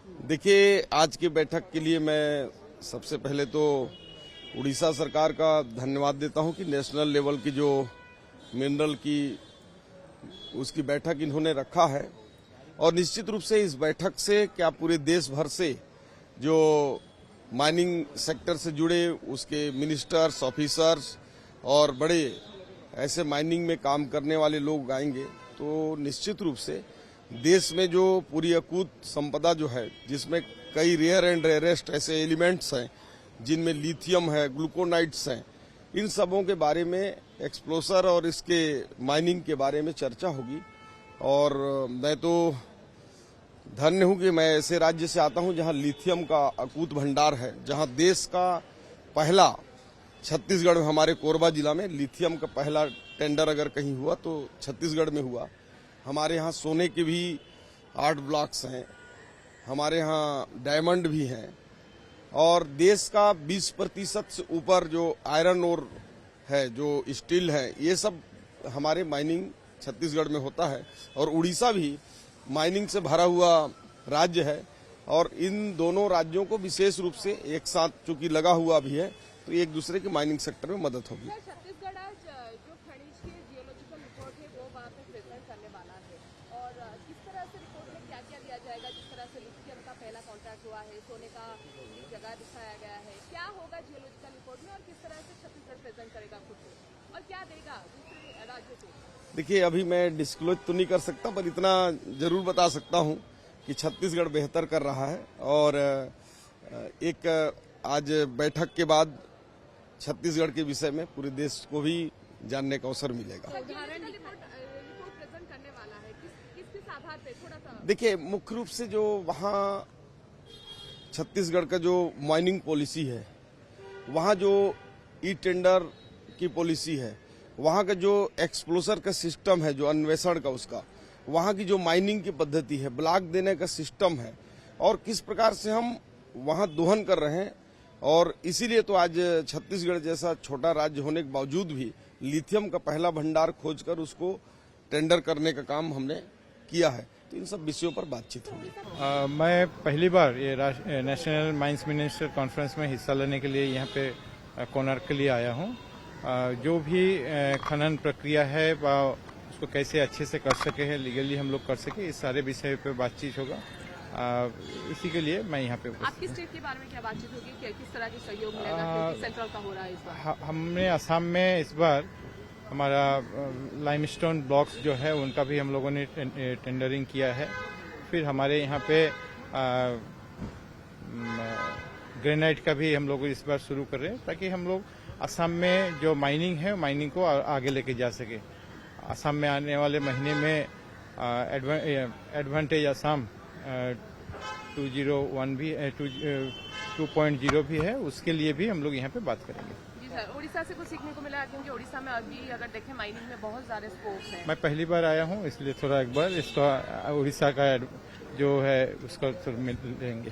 देखिए, आज की बैठक के लिए मैं सबसे पहले तो उड़ीसा सरकार का धन्यवाद देता हूं कि नेशनल लेवल की जो मिनरल की उसकी बैठक इन्होंने रखा है। और निश्चित रूप से इस बैठक से क्या पूरे देश भर से जो माइनिंग सेक्टर से जुड़े उसके मिनिस्टर्स, ऑफिसर्स और बड़े ऐसे माइनिंग में काम करने वाले लोग आएंगे, तो निश्चित रूप से देश में जो पूरी अकूत संपदा जो है, जिसमें कई रेयर एंड रेयरेस्ट ऐसे एलिमेंट्स हैं जिनमें लिथियम है, ग्लूकोनाइट्स हैं, इन सबों के बारे में एक्सप्लोसर और इसके माइनिंग के बारे में चर्चा होगी। और मैं तो धन्य हूं कि मैं ऐसे राज्य से आता हूं जहां लिथियम का अकूत भंडार है, जहां देश का पहला छत्तीसगढ़ में, हमारे कोरबा जिला में लिथियम का पहला टेंडर अगर कहीं हुआ तो छत्तीसगढ़ में हुआ। हमारे यहाँ सोने के भी 8 ब्लॉक्स हैं, हमारे यहाँ डायमंड भी हैं, और देश का 20% से ऊपर जो आयरन ओर है, जो स्टील है, ये सब हमारे माइनिंग छत्तीसगढ़ में होता है। और उड़ीसा भी माइनिंग से भरा हुआ राज्य है, और इन दोनों राज्यों को विशेष रूप से एक साथ चूंकि लगा हुआ भी है, तो एक दूसरे के माइनिंग सेक्टर में मदद होगी। छत्तीसगढ़ आज जो खनिज के जियोलॉजिकल रिपोर्ट है वो वहाँ पे प्रेजेंट करने वाला है, और किस तरह से रिपोर्ट में क्या क्या दिया जाएगा? जिस तरह से लिथियम का पहला कॉन्ट्रैक्ट हुआ है, सोने का एक जगह दिखाया गया है, क्या होगा जियोलॉजिकल रिपोर्ट में और किस तरह से छत्तीसगढ़ प्रेजेंट करेगा खुद को, और क्या देगा दूसरे राज्यों को? देखिए, अभी मैं डिस्क्लोज तो नहीं कर सकता, पर इतना जरूर बता सकता हूँ कि छत्तीसगढ़ बेहतर कर रहा है। और एक आज बैठक के बाद छत्तीसगढ़ के विषय में पूरे देश को भी जानने का अवसर मिलेगा। देखिए, मुख्य रूप से जो वहाँ छत्तीसगढ़ का जो माइनिंग पॉलिसी है, वहाँ जो ई टेंडर की पॉलिसी है, वहाँ का जो एक्सप्लोसर का सिस्टम है, जो अन्वेषण का उसका, वहाँ की जो माइनिंग की पद्धति है, ब्लॉक देने का सिस्टम है, और किस प्रकार से हम वहाँ दोहन कर रहे हैं। और इसीलिए तो आज छत्तीसगढ़ जैसा छोटा राज्य होने के बावजूद भी लिथियम का पहला भंडार खोजकर उसको टेंडर करने का काम हमने किया है। तो इन सब विषयों पर बातचीत होगी। मैं पहली बार ये नेशनल माइंस मिनिस्टर कॉन्फ्रेंस में हिस्सा लेने के लिए यहाँ पे कोणार्क के लिए आया हूँ। जो भी खनन प्रक्रिया है उसको कैसे अच्छे से कर सके है, लीगली हम लोग कर सके, इस सारे विषय पे बातचीत होगा। इसी के लिए मैं यहाँ पे आपकी स्टेट के बारे में क्या बातचीत होगी, किस तरह की सहयोग मिलेगा, क्योंकि सेंट्रल का हो रहा है इस बार? हमने असम में इस बार हमारा लाइमस्टोन ब्लॉक्स जो है उनका भी हम लोगों ने टेंडरिंग किया है। फिर हमारे यहाँ पे ग्रेनाइट का भी हम लोग इस बार शुरू कर रहे हैं, ताकि हम लोग असम में जो माइनिंग है, माइनिंग को आगे लेके जा सके। असम में आने वाले महीने में एडवांटेज असम 201 भी 2.0 भी है, उसके लिए भी हम लोग यहाँ पे बात करेंगे। जी सर, उड़ीसा से कुछ सीखने को मिला, क्योंकि उड़ीसा में अभी अगर देखें माइनिंग में बहुत सारे स्कोप हैं। मैं पहली बार आया हूँ, इसलिए थोड़ा एक बार इसका उड़ीसा का जो है उसका मिल लेंगे।